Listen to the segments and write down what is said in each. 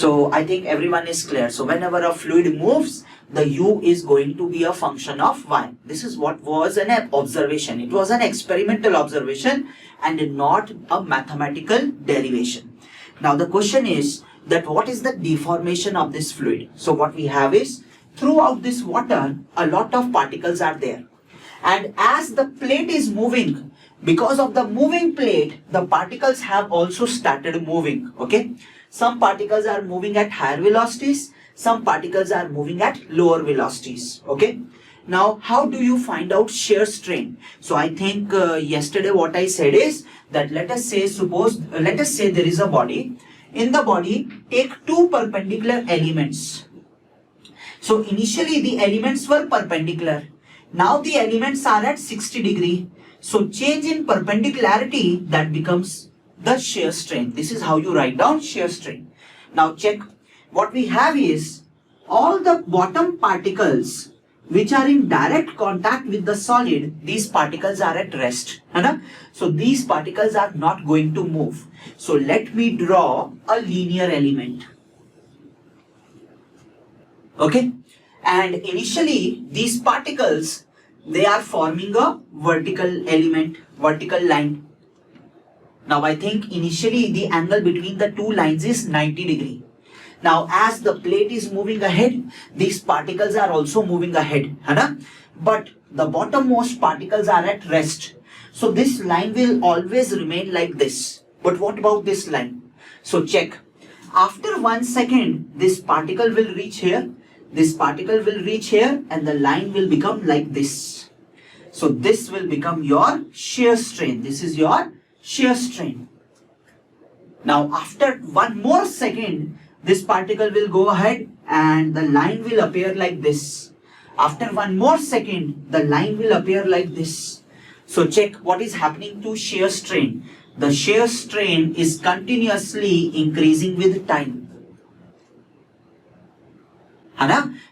So I think everyone is clear. So whenever a fluid moves, the u is going to be a function of y. This is what was an observation. It was an experimental observation and not a mathematical derivation. Now the question is that what is the deformation of this fluid? So what we have is, throughout this water, a lot of particles are there. And as the plate is moving, because of the moving plate, the particles have also started moving. Okay. Some particles are moving at higher velocities. Some particles are moving at lower velocities. Okay. Now, how do you find out shear strain? So I think yesterday what I said is that let us say there is a body. In the body, take two perpendicular elements. So initially the elements were perpendicular. Now the elements are at 60 degree. So change in perpendicularity, that becomes the shear strain. This is how you write down shear strain. Now check. What we have is all the bottom particles which are in direct contact with the solid, these particles are at rest. So these particles are not going to move. So let me draw a linear element. Okay. And initially these particles, they are forming a vertical element, vertical line. Now I think initially the angle between the two lines is 90 degree. Now as the plate is moving ahead, these particles are also moving ahead. But the bottommost particles are at rest. So this line will always remain like this. But what about this line? So check. After 1 second, this particle will reach here. This particle will reach here and the line will become like this. So this will become your shear strain. This is your shear strain. Now after 1 more second, this particle will go ahead and the line will appear like this. After 1 more second, the line will appear like this. So check what is happening to shear strain. The shear strain is continuously increasing with time.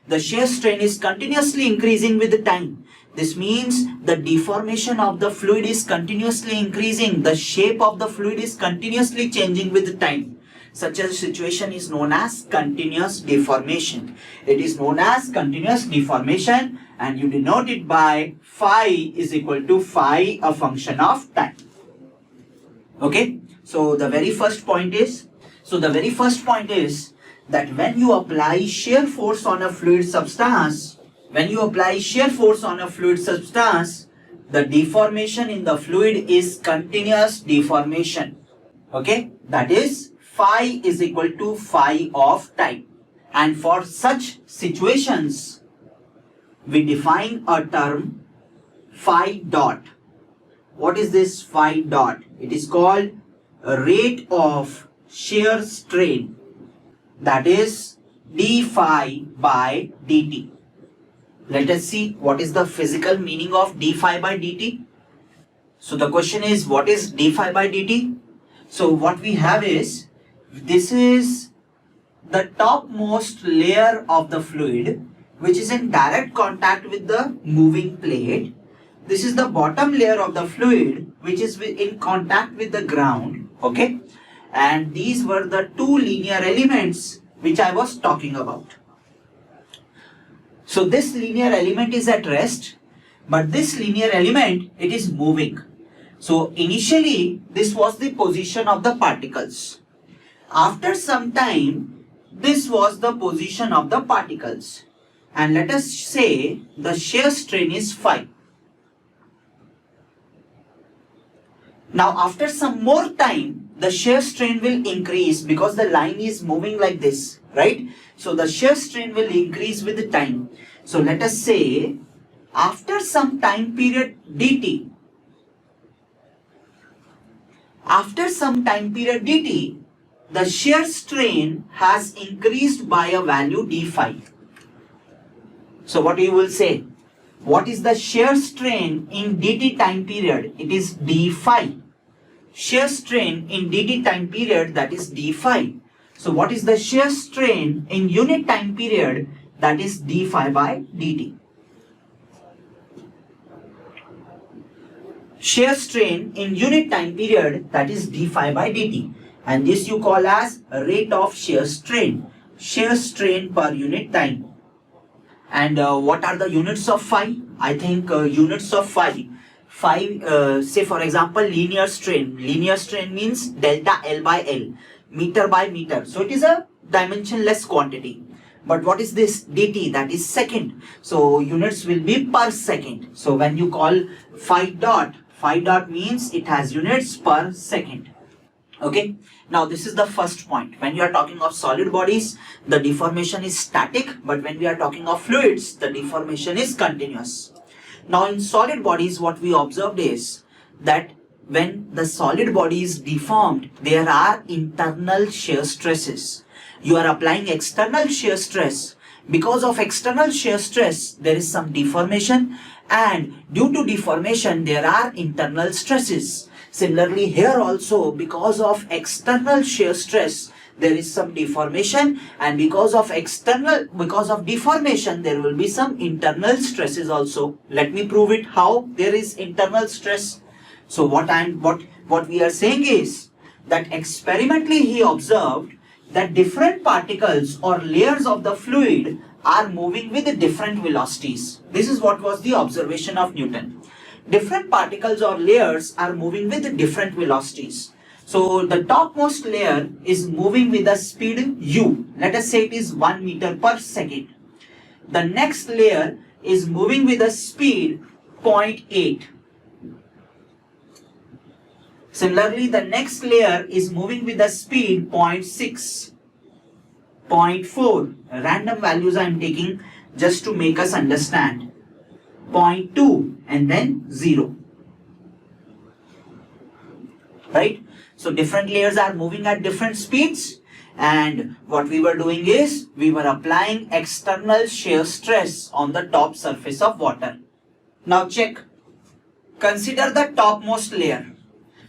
The shear strain is continuously increasing with time. This means the deformation of the fluid is continuously increasing. The shape of the fluid is continuously changing with time. Such a situation is known as continuous deformation. It is known as continuous deformation and you denote it by phi is equal to phi, a function of time. Okay. So the very first point is that when you apply shear force on a fluid substance, the deformation in the fluid is continuous deformation. Okay, that is phi is equal to phi of time. And for such situations, we define a term phi dot. What is this phi dot? It is called a rate of shear strain. That is d phi by dt. Let us see what is the physical meaning of d phi by dt. So the question is, what is d phi by dt? So what we have is, this is the topmost layer of the fluid which is in direct contact with the moving plate. This is the bottom layer of the fluid which is in contact with the ground. Okay. And these were the two linear elements which I was talking about. So this linear element is at rest, but this linear element, it is moving. So initially this was the position of the particles. After some time, this was the position of the particles. And let us say the shear strain is phi. Now after some more time, the shear strain will increase because the line is moving like this, right? So the shear strain will increase with the time. So let us say after some time period dt, the shear strain has increased by a value d phi. So what you will say? What is the shear strain in dt time period? It is d phi. Shear strain in dt time period, that is d phi. So what is the shear strain in unit time period? That is d phi by dt. Shear strain in unit time period, that is d phi by dt. and this you call as rate of shear strain per unit time. And what are the units of phi? I think units of phi, say for example linear strain means delta L by L, meter by meter, so it is a dimensionless quantity. But what is this dt? That is second, so units will be per second. So when you call phi dot means it has units per second. Okay, now this is the first point. When you are talking of solid bodies, the deformation is static, but when we are talking of fluids, the deformation is continuous. Now in solid bodies, what we observed is that when the solid body is deformed, there are internal shear stresses. You are applying external shear stress. Because of external shear stress, there is some deformation, and due to deformation, there are internal stresses. Similarly, here also, because of external shear stress, there is some deformation, and because of deformation, there will be some internal stresses also. Let me prove it how there is internal stress. So what we are saying is that experimentally he observed that different particles or layers of the fluid are moving with different velocities. This is what was the observation of Newton. Different particles or layers are moving with different velocities. So the topmost layer is moving with a speed u. Let us say it is 1 meter per second. The next layer is moving with a speed 0.8. Similarly, the next layer is moving with a speed 0.6, 0.4. Random values I am taking just to make us understand. 0.2 and then 0. Right? So different layers are moving at different speeds, and what we were doing is we were applying external shear stress on the top surface of water. Now check. Consider the topmost layer.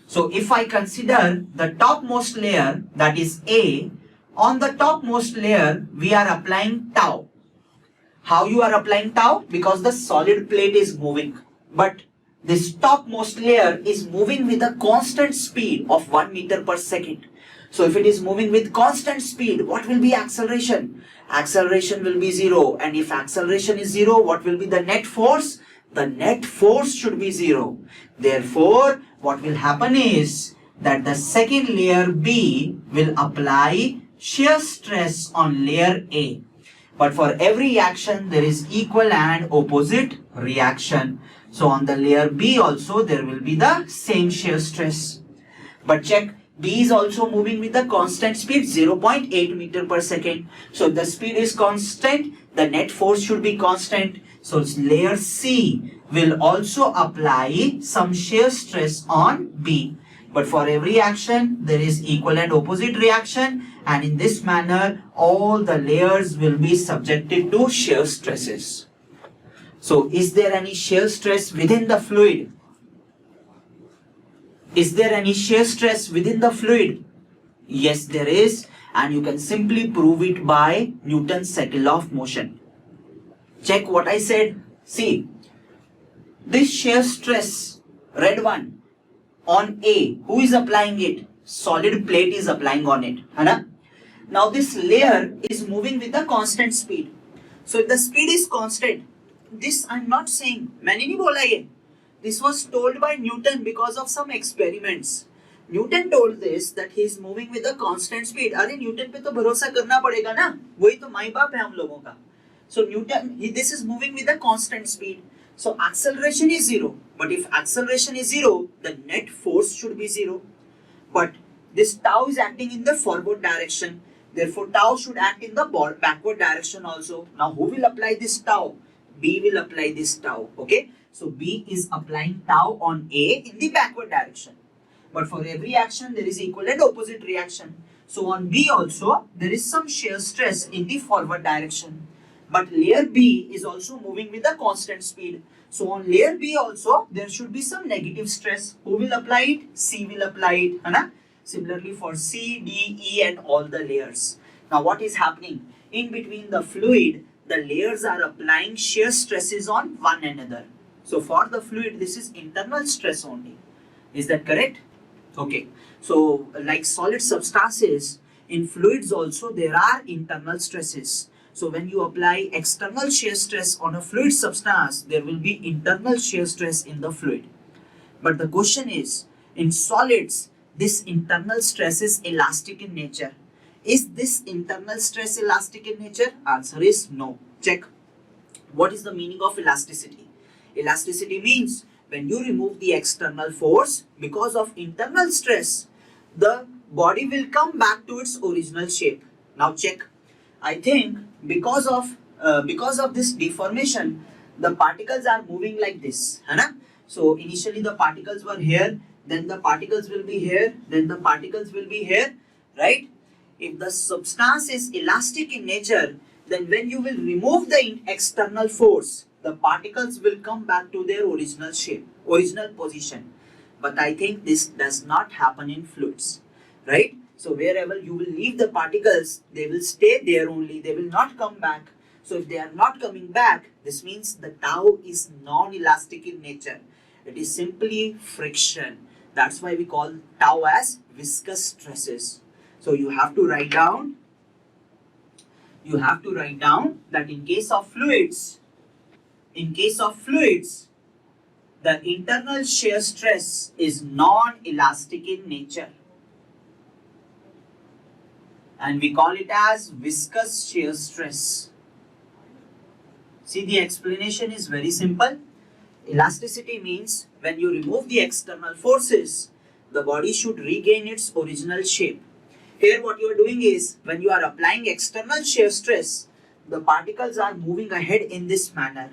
So if I consider the topmost layer, that is A, on the topmost layer we are applying tau. How you are applying tau? Because the solid plate is moving, but this topmost layer is moving with a constant speed of 1 meter per second. So if it is moving with constant speed, what will be acceleration? Acceleration will be 0, and if acceleration is 0, what will be the net force? The net force should be 0. Therefore, what will happen is that the second layer B will apply shear stress on layer A. But for every action, there is equal and opposite reaction. So on the layer B also, there will be the same shear stress. But check, B is also moving with a constant speed 0.8 meter per second. So if the speed is constant, the net force should be constant. So layer C will also apply some shear stress on B. But for every action, there is equal and opposite reaction, and in this manner, all the layers will be subjected to shear stresses. So is there any shear stress within the fluid? Is there any shear stress within the fluid? Yes, there is, and you can simply prove it by Newton's second law of motion. Check what I said. See, this shear stress, red one, on A, who is applying it? Solid plate is applying on it. Hai? Now this layer is moving with a constant speed. So if the speed is constant, this I am not saying, मैंने नहीं बोला ये. This was told by Newton because of some experiments. Newton told this that he is moving with a constant speed. अरे Newton पे तो भरोसा करना पड़ेगा ना, वही तो माई बाप है हम लोगों का. So Newton, this is moving with a constant speed. So acceleration is 0. But if acceleration is 0, the net force should be 0. But this tau is acting in the forward direction. Therefore, tau should act in the backward direction also. Now, who will apply this tau? B will apply this tau. Okay. So B is applying tau on A in the backward direction. But for every action, there is equal and opposite reaction. So on B also, there is some shear stress in the forward direction. But layer B is also moving with a constant speed. So on layer B also, there should be some negative stress. Who will apply it? C will apply it. Hai? Similarly for C, D, E and all the layers. Now what is happening? In between the fluid, the layers are applying shear stresses on one another. So for the fluid, this is internal stress only. Is that correct? Okay, so like solid substances, in fluids also there are internal stresses. So when you apply external shear stress on a fluid substance, there will be internal shear stress in the fluid. But the question is, in solids, this internal stress is elastic in nature. Is this internal stress elastic in nature? Answer is no. Check. What is the meaning of elasticity? Elasticity means when you remove the external force because of internal stress, the body will come back to its original shape. Now check. I think because of this deformation, the particles are moving like this, है ना? So initially the particles were here, then the particles will be here, then the particles will be here, right? If the substance is elastic in nature, then when you will remove the external force, the particles will come back to their original shape, original position. But I think this does not happen in fluids, right? So wherever you will leave the particles, they will stay there only, they will not come back. So if they are not coming back, this means the tau is non-elastic in nature. It is simply friction. That's why we call tau as viscous stresses. So you have to write down that in case of fluids, the internal shear stress is non-elastic in nature. And we call it as viscous shear stress. See, the explanation is very simple. Elasticity means when you remove the external forces, the body should regain its original shape. Here what you are doing is, when you are applying external shear stress, the particles are moving ahead in this manner.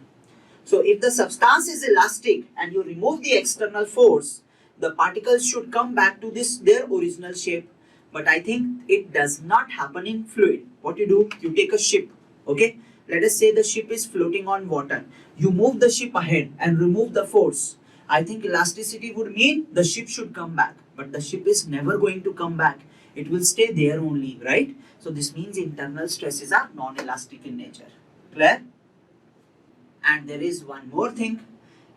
So if the substance is elastic and you remove the external force, the particles should come back to their original shape. But I think it does not happen in fluid. What you do, you take a ship, okay? Let us say the ship is floating on water. You move the ship ahead and remove the force. I think elasticity would mean the ship should come back. But the ship is never going to come back. It will stay there only, right? So this means internal stresses are non-elastic in nature. Clear? And there is one more thing.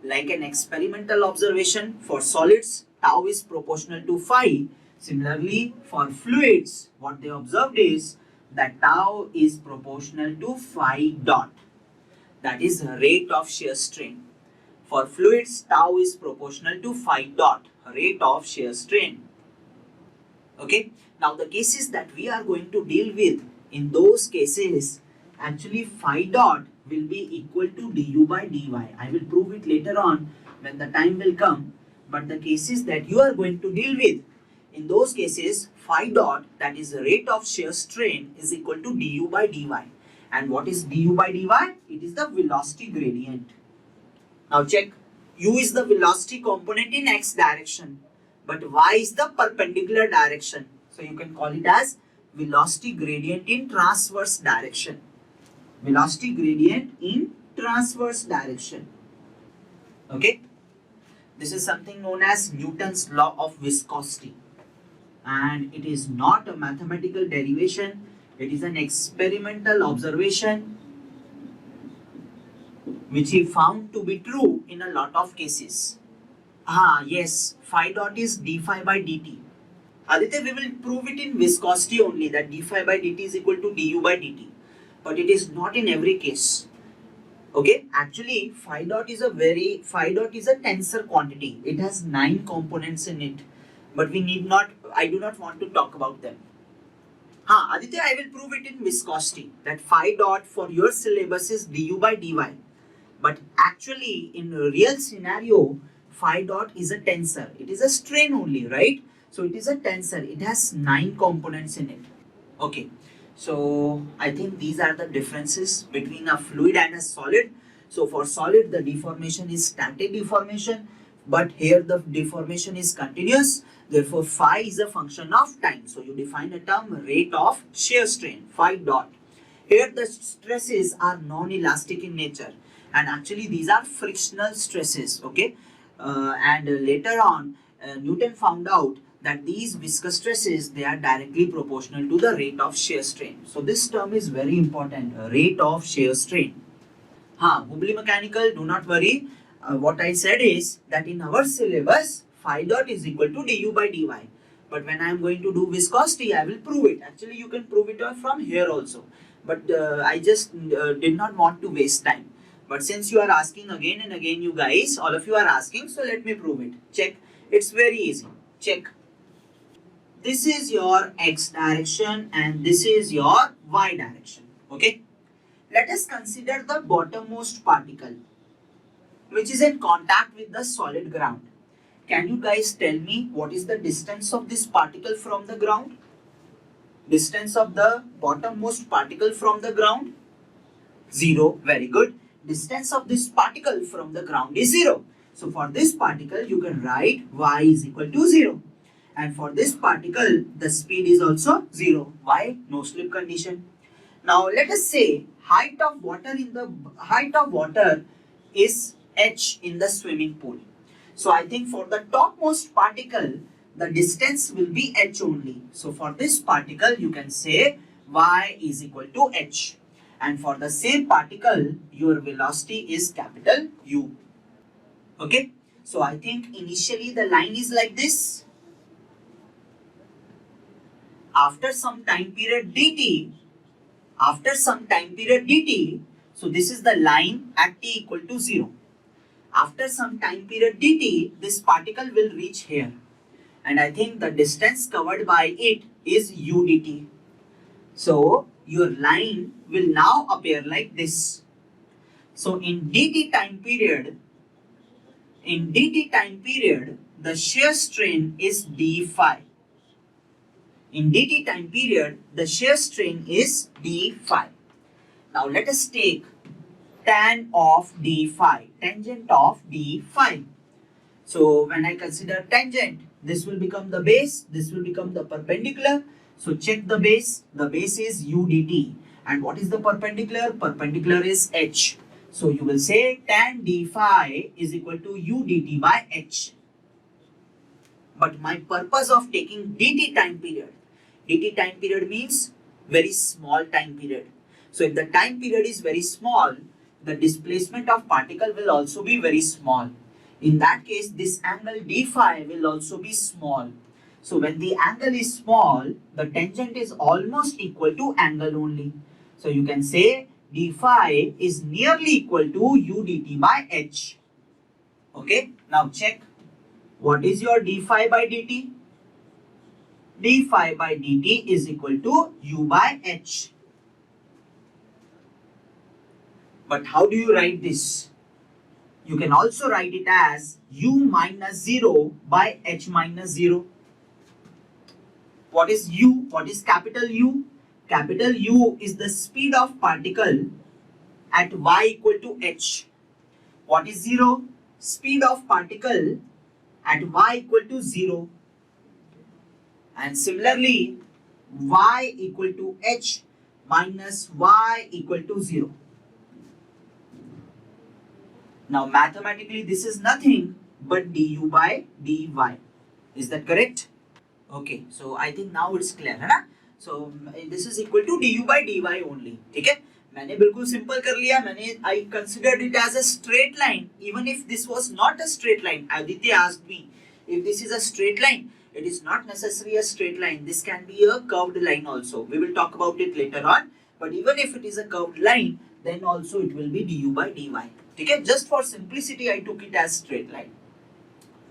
Like an experimental observation, for solids, tau is proportional to phi. Similarly, for fluids, what they observed is that tau is proportional to phi dot. That is rate of shear strain. For fluids, tau is proportional to phi dot, rate of shear strain. Okay. Now the cases that we are going to deal with, in those cases, actually phi dot will be equal to du by dy. I will prove it later on when the time will come. But the cases that you are going to deal with, in those cases, phi dot, that is the rate of shear strain, is equal to du by dy. And what is du by dy? It is the velocity gradient. Now check. U is the velocity component in x direction, but y is the perpendicular direction. So you can call it as velocity gradient in transverse direction. Velocity gradient in transverse direction. Okay. This is something known as Newton's law of viscosity. And it is not a mathematical derivation. It is an experimental observation which he found to be true in a lot of cases. Yes, phi dot is d phi by dt. Aditya, we will prove it in viscosity only, that d phi by dt is equal to du by dt. But it is not in every case. Okay, actually phi dot is a tensor quantity. It has 9 components in it. But I do not want to talk about them. Aditya, I will prove it in viscosity, that phi dot for your syllabus is du by dy. But actually in a real scenario, phi dot is a tensor. It is a strain only, right? So it is a tensor. It has 9 components in it. Okay. So I think these are the differences between a fluid and a solid. So for solid, the deformation is static deformation, but here the deformation is continuous. Therefore, phi is a function of time. So you define a term, rate of shear strain, phi dot. Here the stresses are non-elastic in nature, and actually these are frictional stresses. Okay, and later on, Newton found out that these viscous stresses, they are directly proportional to the rate of shear strain. So this term is very important, rate of shear strain. Bubbly mechanical, do not worry. What I said is that in our syllabus, phi dot is equal to du by dy. But when I am going to do viscosity, I will prove it. Actually, you can prove it from here also. But I just did not want to waste time. But since you are asking again and again, you guys, all of you are asking, so let me prove it. Check. It's very easy. Check. This is your x direction and this is your y direction. Okay. Let us consider the bottommost particle, which is in contact with the solid ground. Can you guys tell me what is the distance of this particle from the ground? Distance of the bottommost particle from the ground? 0. Very good. Distance of this particle from the ground is 0. So for this particle, you can write y is equal to 0. And for this particle, the speed is also 0. Why? No slip condition. Now let us say height of water is h in the swimming pool. So I think for the topmost particle, the distance will be h only. So for this particle, you can say y is equal to h. And for the same particle, your velocity is capital U. Okay. So I think initially the line is like this. After some time period dt, so this is the line at t equal to 0. After some time period dt, this particle will reach here. And I think the distance covered by it is u dt. So your line will now appear like this. So in dt time period, the shear strain is d phi. In dt time period, the shear strain is d phi. Now let us take tan of d phi, tangent of d phi. So when I consider tangent, this will become the base, this will become the perpendicular. So check the base is u dt. And what is the perpendicular? Perpendicular is h. So you will say tan d phi is equal to u dt by h. But my purpose of taking dt time period means very small time period. So if the time period is very small, the displacement of particle will also be very small. In that case, this angle d phi will also be small. So when the angle is small, the tangent is almost equal to angle only. So you can say d phi is nearly equal to u dt by h. Okay, now check. What is your d phi by dt? D phi by dt is equal to u by h. But how do you write this? You can also write it as u minus 0 by h minus 0. What is u? What is capital U? Capital U is the speed of particle at y equal to h. What is 0? Speed of particle at y equal to 0. And similarly, y equal to h minus y equal to 0. Now mathematically this is nothing but du by dy. Is that correct? Okay, so I think now it's clear, है ना? So this is equal to du by dy only. ठीक है? मैंने बिल्कुल simple कर लिया. I considered it as a straight line. Even if this was not a straight line, Aditya asked me if this is a straight line. It is not necessarily a straight line. This can be a curved line also. We will talk about it later on. But even if it is a curved line, then also it will be du by dy. Okay? Just for simplicity, I took it as straight line.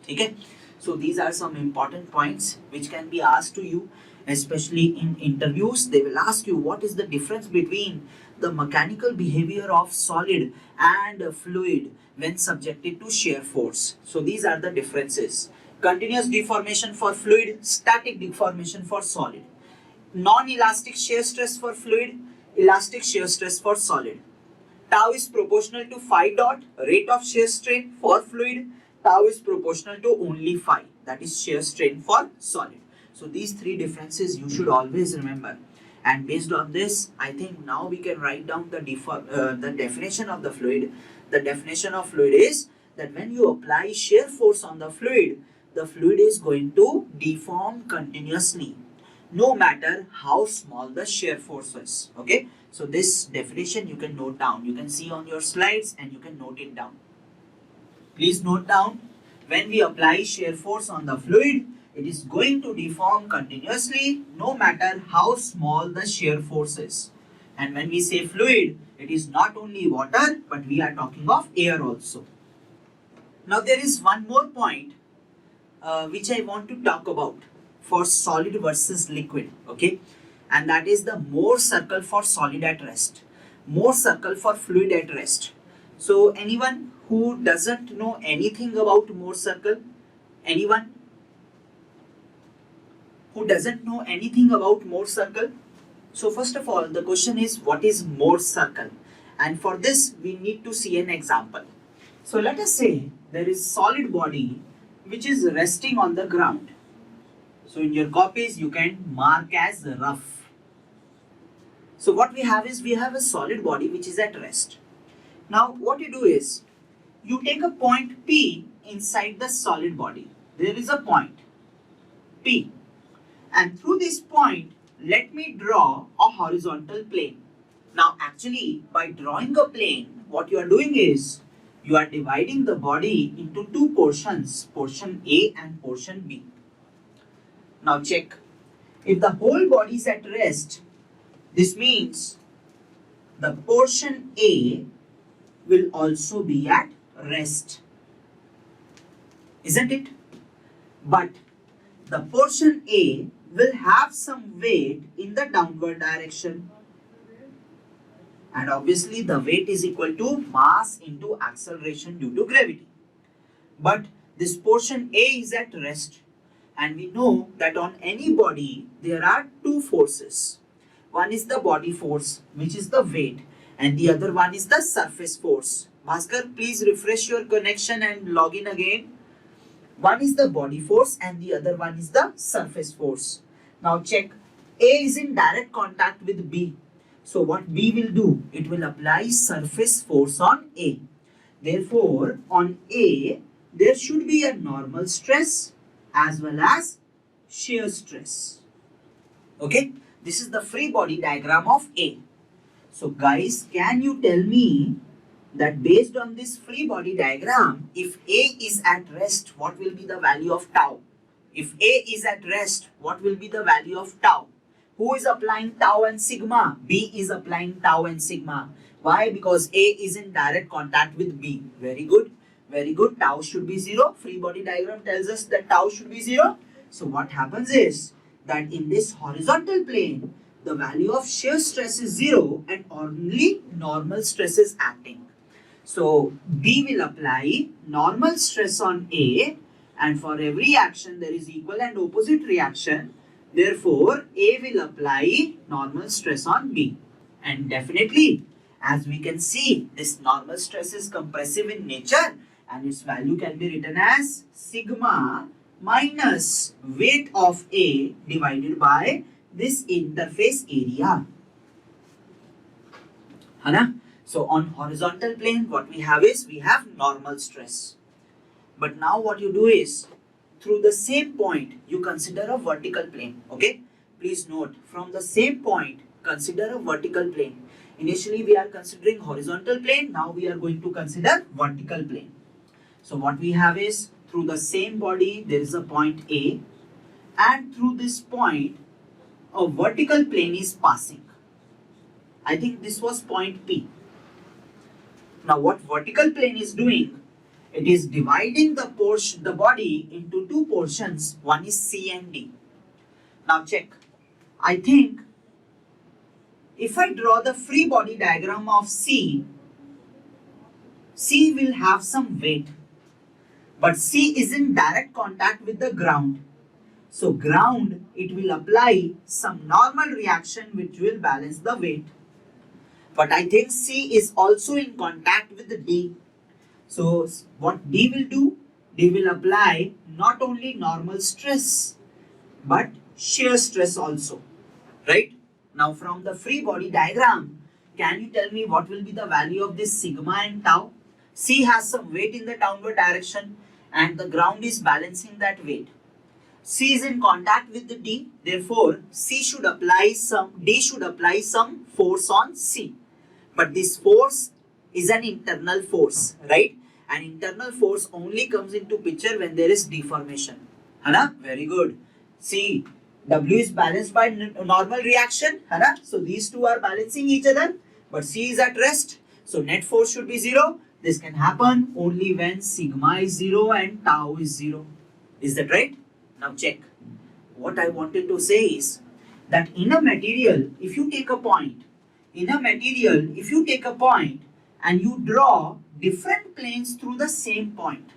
Okay? So these are some important points which can be asked to you, especially in interviews. They will ask you what is the difference between the mechanical behavior of solid and fluid when subjected to shear force. So these are the differences. Continuous deformation for fluid, static deformation for solid. Non-elastic shear stress for fluid, elastic shear stress for solid. Tau is proportional to phi dot, rate of shear strain for fluid. Tau is proportional to only phi, that is shear strain for solid. So these three differences you should always remember. And based on this, I think now we can write down the definition of the fluid. The definition of fluid is that when you apply shear force on the fluid is going to deform continuously, no matter how small the shear force is. Okay, so this definition you can note down. You can see on your slides and you can note it down. Please note down. when we apply shear force on the fluid, it is going to deform continuously no matter how small the shear force is. And when we say fluid, it is not only water, but we are talking of air also. Now there is one more point which I want to talk about for solid versus liquid, okay? And that is the Mohr circle for solid at rest, Mohr circle for fluid at rest. So anyone who doesn't know anything about Mohr circle? Anyone who doesn't know anything about Mohr circle? So first of all, the question is, what is Mohr circle? And for this, we need to see an example. So let us say there is solid body which is resting on the ground. So in your copies, you can mark as rough. So what we have is, we have a solid body which is at rest. Now what you do is, you take a point P inside the solid body. There is a point P. And through this point, let me draw a horizontal plane. Now actually, by drawing a plane, what you are doing is, you are dividing the body into two portions, portion A and portion B. Now check. If the whole body is at rest, this means the portion A will also be at rest. Isn't it? But the portion A will have some weight in the downward direction. And obviously the weight is equal to mass into acceleration due to gravity. But this portion A is at rest. And we know that on any body there are two forces. One is the body force, which is the weight, and the other one is the surface force. Bhaskar, please refresh your connection and log in again. One is the body force and the other one is the surface force. Now check. A is in direct contact with B. So what B will do? It will apply surface force on A. Therefore, on A, there should be a normal stress as well as shear stress. Okay? This is the free body diagram of A. So guys, can you tell me that based on this free body diagram, if A is at rest, what will be the value of tau? If A is at rest, what will be the value of tau? Who is applying tau and sigma? B is applying tau and sigma. Why? Because A is in direct contact with B. Very good. Very good. Tau should be 0. Free body diagram tells us that tau should be 0. So what happens is that in this horizontal plane, the value of shear stress is 0 and only normal stress is acting. So B will apply normal stress on A, and for every action there is equal and opposite reaction. Therefore, A will apply normal stress on B. And definitely, as we can see, this normal stress is compressive in nature and its value can be written as sigma minus weight of A divided by this interface area. Hana? So on horizontal plane, what we have is, we have normal stress. But now what you do is, through the same point, you consider a vertical plane. Okay? Please note, from the same point, consider a vertical plane. Initially, we are considering horizontal plane. Now we are going to consider vertical plane. So what we have is, through the same body, there is a point A. And through this point, a vertical plane is passing. I think this was point P. Now what vertical plane is doing, it is dividing the body into two portions. One is C and D. Now check. I think if I draw the free body diagram of C, C will have some weight. But C is in direct contact with the ground. So ground, it will apply some normal reaction which will balance the weight. But I think C is also in contact with the D. So what D will do? D will apply not only normal stress but shear stress also. Right? Now from the free body diagram, can you tell me what will be the value of this sigma and tau? C has some weight in the downward direction and the ground is balancing that weight. C is in contact with the D, therefore D should apply some force on C. But this force is an internal force, right? And internal force only comes into picture when there is deformation. Hana? Very good. See, W is balanced by normal reaction. Hana? So these two are balancing each other. But C is at rest. So net force should be 0. This can happen only when sigma is 0 and tau is 0. Is that right? Now check. What I wanted to say is that in a material, if you take a point, and you draw different planes through the same point,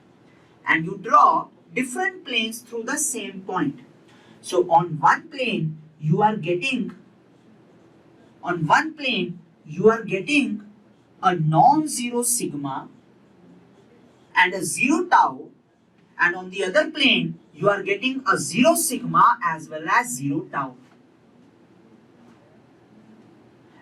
so on one plane you are getting a non-zero sigma and a 0 tau, and on the other plane you are getting a 0 sigma as well as 0 tau.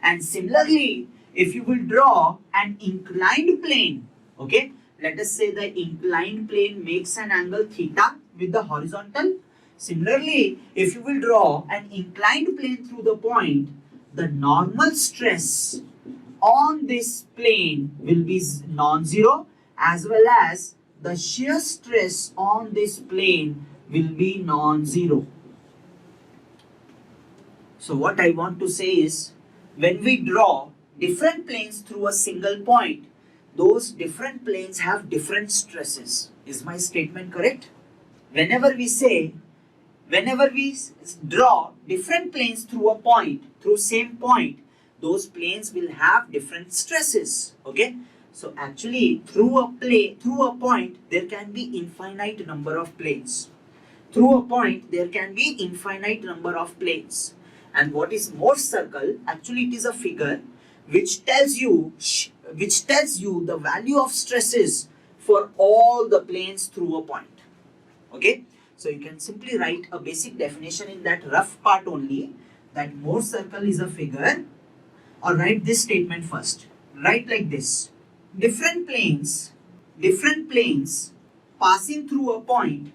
And similarly, if you will draw an inclined plane, okay, let us say the inclined plane makes an angle theta with the horizontal. Similarly, if you will draw an inclined plane through the point, the normal stress on this plane will be non-zero, as well as the shear stress on this plane will be non-zero. So what I want to say is, when we draw different planes through a single point, those different planes have different stresses. Is my statement correct? Whenever we draw different planes through same point, those planes will have different stresses. Okay? So actually, through a point, there can be infinite number of planes. And what is Mohr circle? Actually, it is a figure which tells you the value of stresses for all the planes through a point. Okay? So you can simply write a basic definition in that rough part only, that Mohr circle is a figure, or write this statement first. Write like this. Different planes passing through a point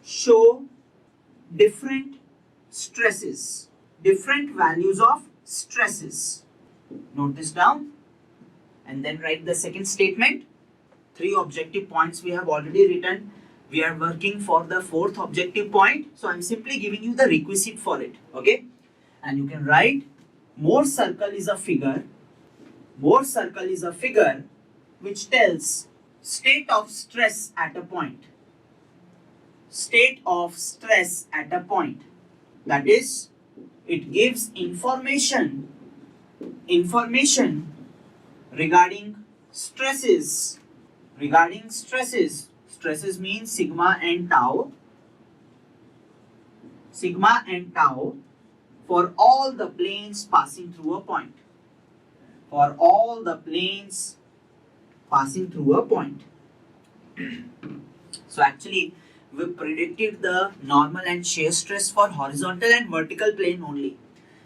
show different stresses, different values of stresses. Note this down and then write the second statement. 3 objective points we have already written. We are working for the 4th objective point. So I am simply giving you the requisite for it. Okay? And you can write Mohr circle is a figure. Which tells state of stress at a point. That is, it gives information regarding stresses. Stresses means sigma and tau for all the planes passing through a point. So actually, we predicted the normal and shear stress for horizontal and vertical plane only.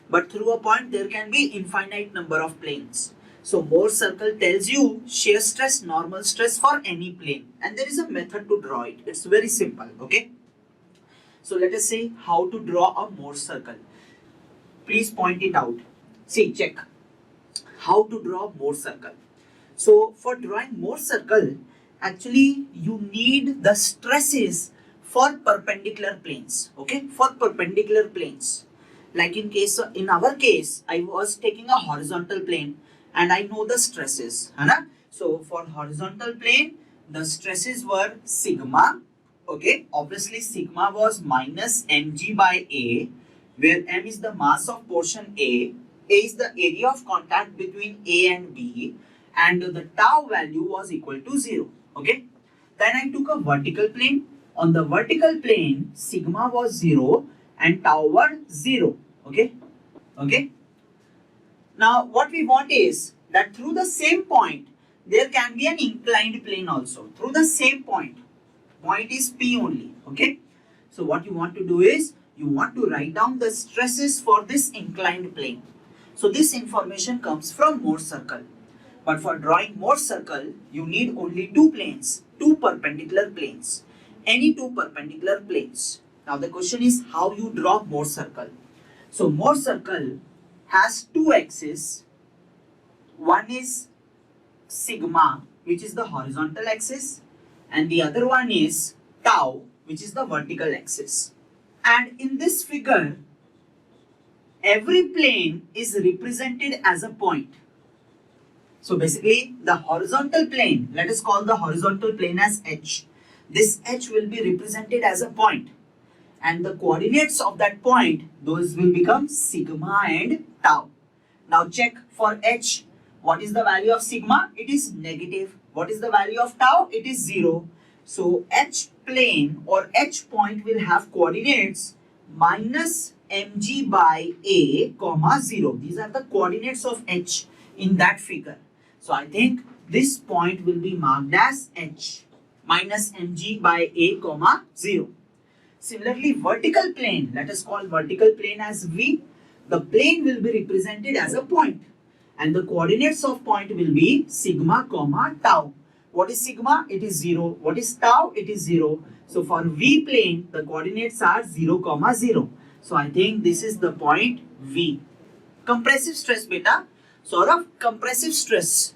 But through a point, there can be infinite number of planes. So Mohr circle tells you shear stress, normal stress for any plane. And there is a method to draw it. It's very simple. Okay. So let us see how to draw a Mohr circle. Please point it out. See, check. How to draw Mohr circle. So for drawing Mohr circle, actually you need the stresses for perpendicular planes. Okay, for perpendicular planes. Like in our case, I was taking a horizontal plane and I know the stresses. So for horizontal plane, the stresses were sigma. Okay, obviously sigma was minus mg by A, where m is the mass of portion A is the area of contact between A and B, and the tau value was equal to 0. Okay. Then I took a vertical plane. On the vertical plane, sigma was 0 and tau was 0. Okay. Okay. Now what we want is that through the same point, there can be an inclined plane also. Through the same point. Point is P only. Okay. So what you want to do is, you want to write down the stresses for this inclined plane. So this information comes from Mohr circle. But for drawing Mohr circle, you need only 2 planes, 2 perpendicular planes. Any 2 perpendicular planes. Now the question is how you draw Mohr circle. So Mohr circle has 2 axes. One is sigma, which is the horizontal axis, and the other one is tau, which is the vertical axis. And in this figure, every plane is represented as a point. So basically, the horizontal plane, let us call the horizontal plane as h. This h will be represented as a point, and the coordinates of that point, those will become sigma and tau. Now check for h. What is the value of sigma? It is negative. What is the value of tau? It is 0. So h plane or h point will have coordinates minus mg by a comma 0. These are the coordinates of h in that figure. So I think this point will be marked as h, minus mg by a comma 0. Similarly, vertical plane, let us call vertical plane as v. The plane will be represented as a point, and the coordinates of point will be sigma comma tau. What is sigma? It is 0. What is tau? It is 0. So for v plane, the coordinates are 0 comma 0. So I think this is the point v. Compressive stress beta. Sort of compressive stress.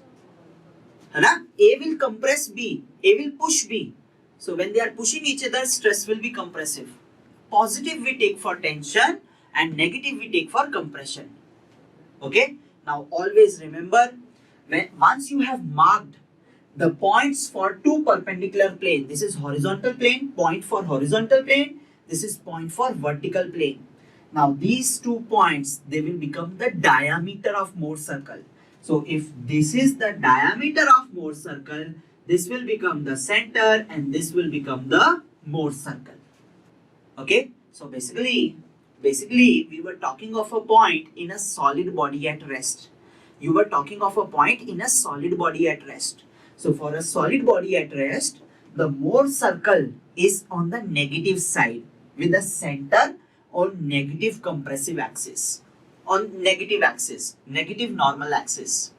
है ना? A will compress B. A will push B. So when they are pushing each other, stress will be compressive. Positive we take for tension and negative we take for compression. Okay? Now always remember, once you have marked the points for two perpendicular planes, this is horizontal plane, point for horizontal plane, this is point for vertical plane. Now these 2 points, they will become the diameter of Mohr circle. So if this is the diameter of Mohr circle, this will become the center and this will become the Mohr circle. Okay, so basically we were talking of a point in a solid body at rest. You were talking of a point in a solid body at rest. So for a solid body at rest, the Mohr circle is on the negative side with the center on negative compressive axis, on negative axis, negative normal axis.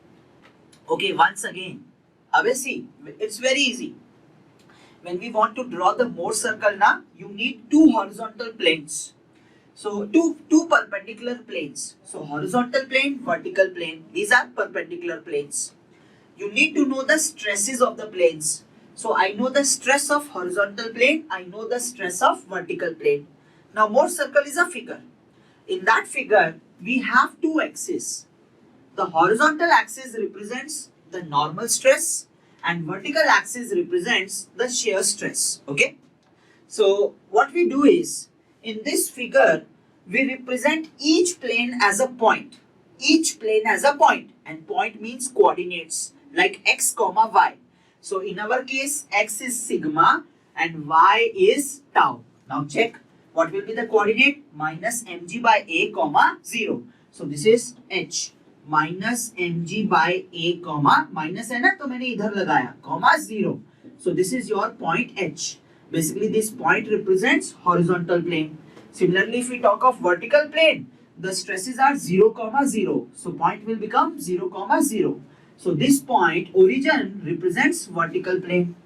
Okay, once again, see, it's very easy. When we want to draw the Mohr circle now, you need two horizontal planes. So two perpendicular planes. So horizontal plane, vertical plane, these are perpendicular planes. You need to know the stresses of the planes. So I know the stress of horizontal plane, I know the stress of vertical plane. Now Mohr circle is a figure. In that figure, we have two axes. The horizontal axis represents the normal stress and vertical axis represents the shear stress. Okay. So what we do is, in this figure, we represent each plane as a point. Each plane as a point, and point means coordinates like x comma y. So in our case, x is sigma and y is tau. Now check. What will be the coordinate? Minus mg by a comma 0. So this is h. Minus mg by a comma, minus है ना, तो मैंने इधर लगाया, comma 0. So this is your point h. Basically this point represents horizontal plane. Similarly, if we talk of vertical plane, the stresses are 0 comma 0. So point will become 0 comma 0. So this point origin represents vertical plane.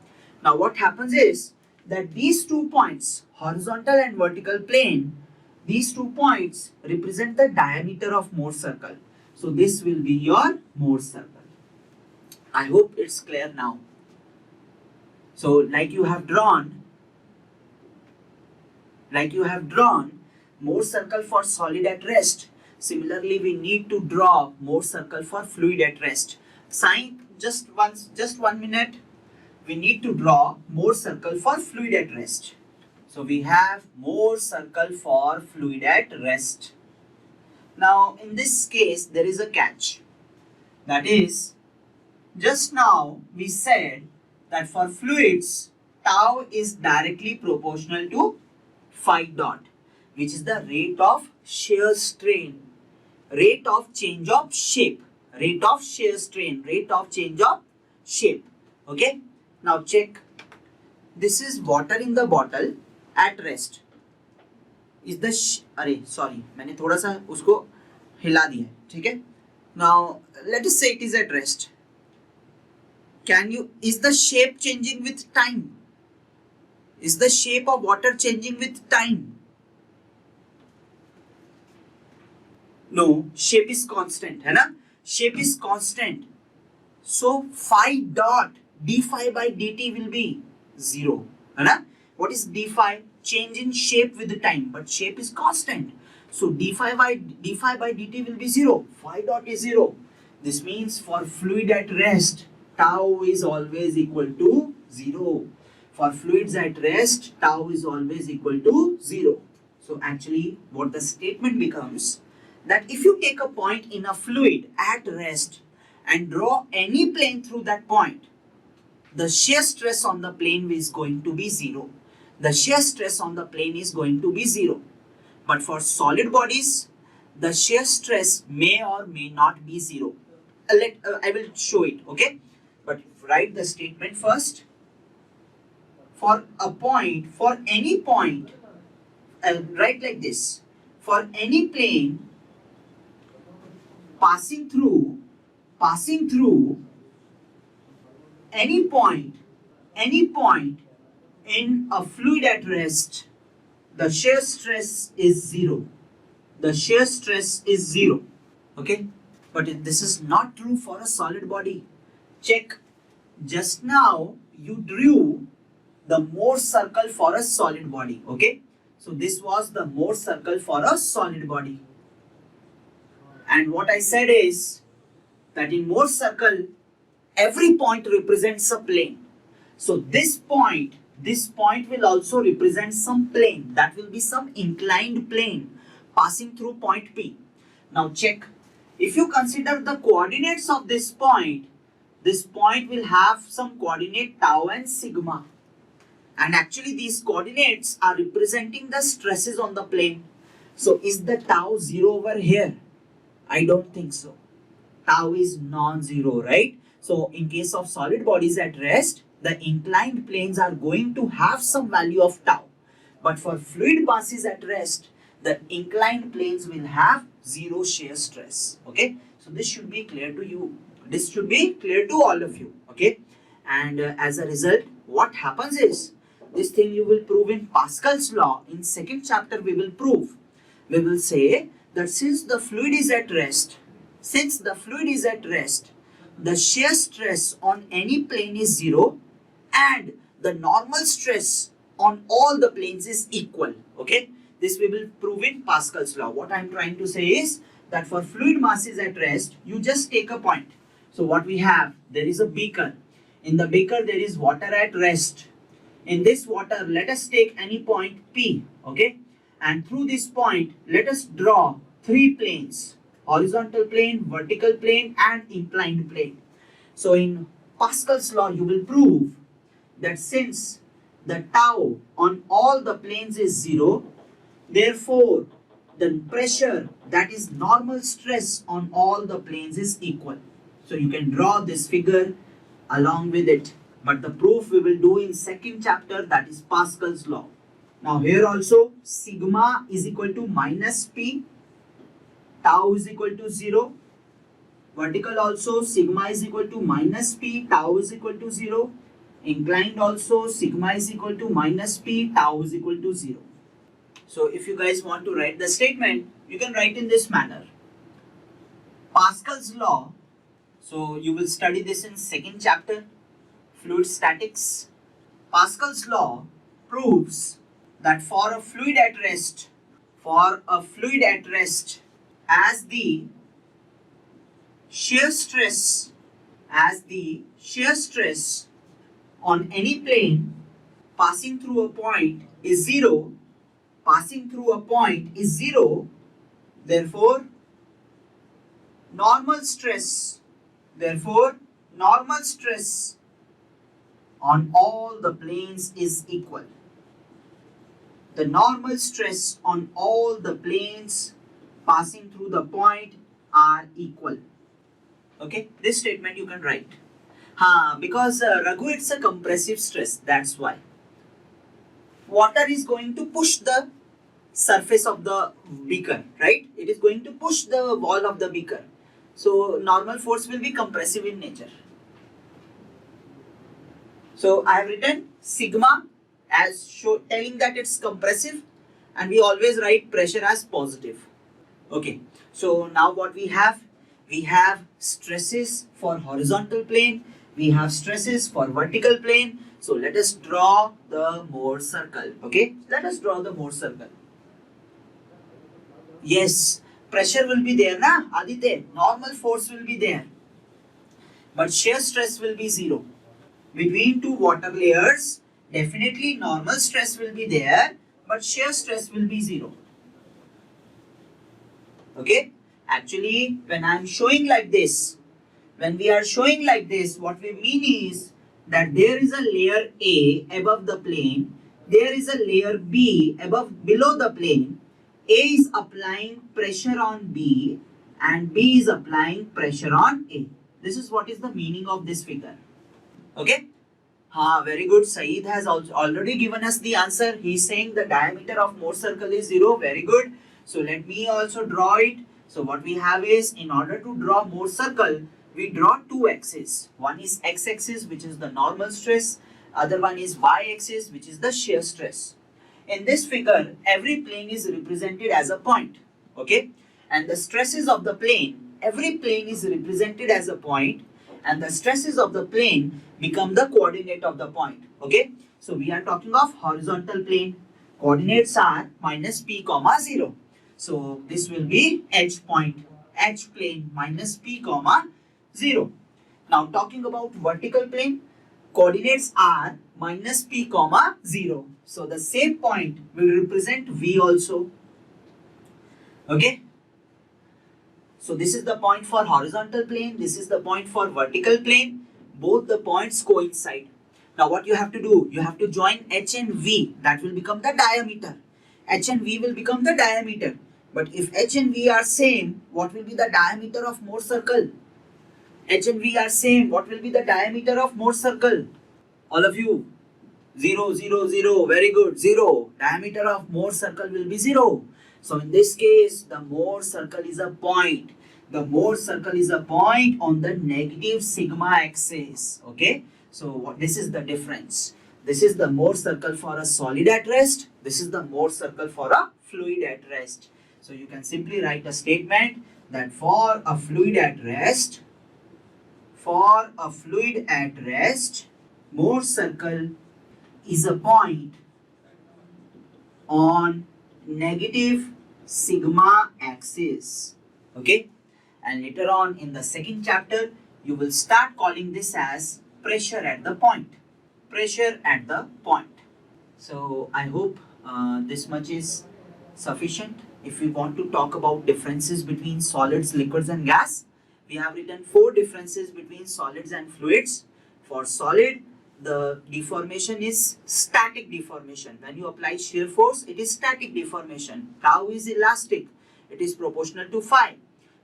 Now what happens is that these 2 points, horizontal and vertical plane, these 2 points represent the diameter of Mohr circle. So this will be your Mohr circle. I hope it's clear now. So like you have drawn Mohr circle for solid at rest. Similarly, we need to draw Mohr circle for fluid at rest. Sign just 1 minute. We need to draw Mohr circle for fluid at rest. So we have Mohr circle for fluid at rest. Now in this case, there is a catch. That is, just now we said that for fluids, tau is directly proportional to phi dot, which is the rate of shear strain, rate of change of shape, rate of shear strain, rate of change of shape. Okay. Now check. This is water in the bottle at rest. Is the sorry, मैंने थोड़ा सा उसको हिला दिया, ठीक है? Now let us say it is at rest. Is the shape changing with time? Is the shape of water changing with time? No, shape is constant, है ना? Shape is constant. So phi dot d phi by dt will be 0. Right? What is d phi? Change in shape with the time, but shape is constant. So d phi by dt will be 0. Phi dot is 0. This means for fluid at rest, tau is always equal to 0. For fluids at rest, tau is always equal to 0. So actually what the statement becomes, that if you take a point in a fluid at rest and draw any plane through that point, the shear stress on the plane is going to be 0. The shear stress on the plane is going to be 0. But for solid bodies, the shear stress may or may not be 0. I will show it, okay? But write the statement first. For a point, for any point, write like this. For any plane passing through any point in a fluid at rest, the shear stress is 0. The shear stress is 0. Okay? But this is not true for a solid body. Check. Just now you drew the Mohr circle for a solid body. Okay? So this was the Mohr circle for a solid body. And what I said is that in Mohr circle, every point represents a plane. So this point will also represent some plane. That will be some inclined plane passing through point P. Now check. If you consider the coordinates of this point will have some coordinate tau and sigma. And actually these coordinates are representing the stresses on the plane. So is the tau 0 over here? I don't think so. Tau is non-zero, right? So in case of solid bodies at rest, the inclined planes are going to have some value of tau. But for fluid masses at rest, the inclined planes will have 0 shear stress. Okay? So this should be clear to you. This should be clear to all of you. Okay? And as a result, what happens is, this thing you will prove in Pascal's law. In second chapter we will prove. We will say that since the fluid is at rest, the shear stress on any plane is 0 and the normal stress on all the planes is equal. Okay? This we will prove in Pascal's law. What I am trying to say is that for fluid masses at rest, you just take a point. So what we have, there is a beaker. In the beaker there is water at rest. In this water, let us take any point P. Okay? And through this point, let us draw 3 planes. Horizontal plane, vertical plane and inclined plane. So in Pascal's law, you will prove that since the tau on all the planes is 0, therefore the pressure, that is normal stress on all the planes, is equal. So you can draw this figure along with it. But the proof we will do in second chapter, that is Pascal's law. Now here also sigma is equal to minus P, tau is equal to 0. Vertical also sigma is equal to minus P, tau is equal to 0. Inclined also sigma is equal to minus P, tau is equal to 0. So if you guys want to write the statement, you can write in this manner. Pascal's law, so you will study this in second chapter, fluid statics. Pascal's law proves that for a fluid at rest, as the shear stress on any plane passing through a point is 0, therefore normal stress on all the planes is equal. The normal stress on all the planes passing through the point are equal. Okay, this statement you can write. Because Raghu, it's a compressive stress, that's why. Water is going to push the surface of the beaker, right? It is going to push the wall of the beaker. So normal force will be compressive in nature. So I have written sigma as telling that it's compressive, and we always write pressure as positive. Okay, so now what we have We have stresses for horizontal plane. We have stresses for vertical plane. So let us draw the Mohr circle. Okay, let us draw the Mohr circle. Yes, pressure will be there, na Aditya? Normal force will be there, but shear stress will be zero. Between two water layers, definitely normal stress will be there, but shear stress will be zero. Okay, actually, when I am showing like this, when we are showing like this, what we mean is that there is a layer A above the plane, there is a layer B below the plane. A is applying pressure on B and B is applying pressure on A. This is what is the meaning of this figure. Okay. Very good. Saeed has already given us the answer. He is saying the diameter of Mohr circle is 0. Very good. So let me also draw it. So what we have is, in order to draw Mohr circle, we draw two axes. One is x-axis, which is the normal stress. Other one is y-axis, which is the shear stress. In this figure, every plane is represented as a point. Okay. And the stresses of the plane, every plane is represented as a point, and the stresses of the plane become the coordinate of the point. Okay. So we are talking of horizontal plane. Coordinates are minus p comma 0. So this will be h point, h plane minus p comma 0. Now talking about vertical plane, coordinates are minus p comma 0. So the same point will represent v also. Okay. So this is the point for horizontal plane, this is the point for vertical plane. Both the points coincide. Now what you have to do, you have to join h and v, that will become the diameter. H and v will become the diameter. But if h and v are same, what will be the diameter of Mohr circle? H and v are same, what will be the diameter of Mohr circle? All of you, 0, 0, 0, very good, 0. Diameter of Mohr circle will be 0. So in this case, the Mohr circle is a point. The Mohr circle is a point on the negative sigma axis. Okay. So this is the difference. This is the Mohr circle for a solid at rest. This is the Mohr circle for a fluid at rest. So you can simply write a statement that for a fluid at rest, Mohr circle is a point on negative sigma axis. Okay. And later on in the second chapter, you will start calling this as pressure at the point. Pressure at the point. So I hope this much is sufficient. If we want to talk about differences between solids, liquids and gas, we have written 4 differences between solids and fluids. For solid, the deformation is static deformation. When you apply shear force, it is static deformation. Tau is elastic. It is proportional to phi.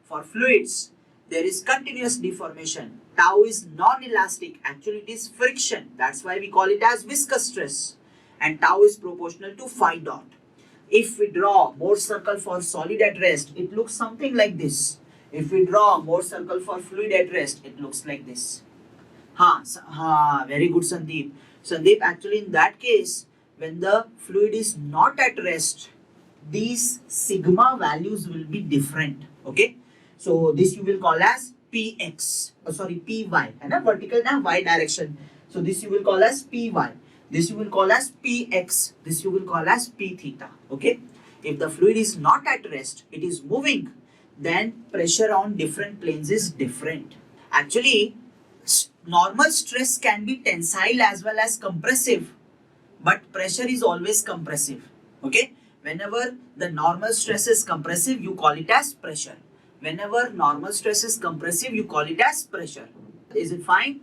For fluids, there is continuous deformation. Tau is non-elastic. Actually, it is friction. That's why we call it as viscous stress. And tau is proportional to phi dot. If we draw Mohr circle for solid at rest, it looks something like this. If we draw Mohr circle for fluid at rest, it looks like this. Very good, Sandeep. Sandeep, actually in that case, when the fluid is not at rest, these sigma values will be different. Okay. So this you will call as px, py, and a vertical na y direction. So this you will call as py. This you will call as px. This you will call as p theta. Okay. If the fluid is not at rest, it is moving, then pressure on different planes is different. Actually, normal stress can be tensile as well as compressive, but pressure is always compressive. Okay. Whenever the normal stress is compressive, you call it as pressure. Whenever normal stress is compressive, you call it as pressure. Is it fine?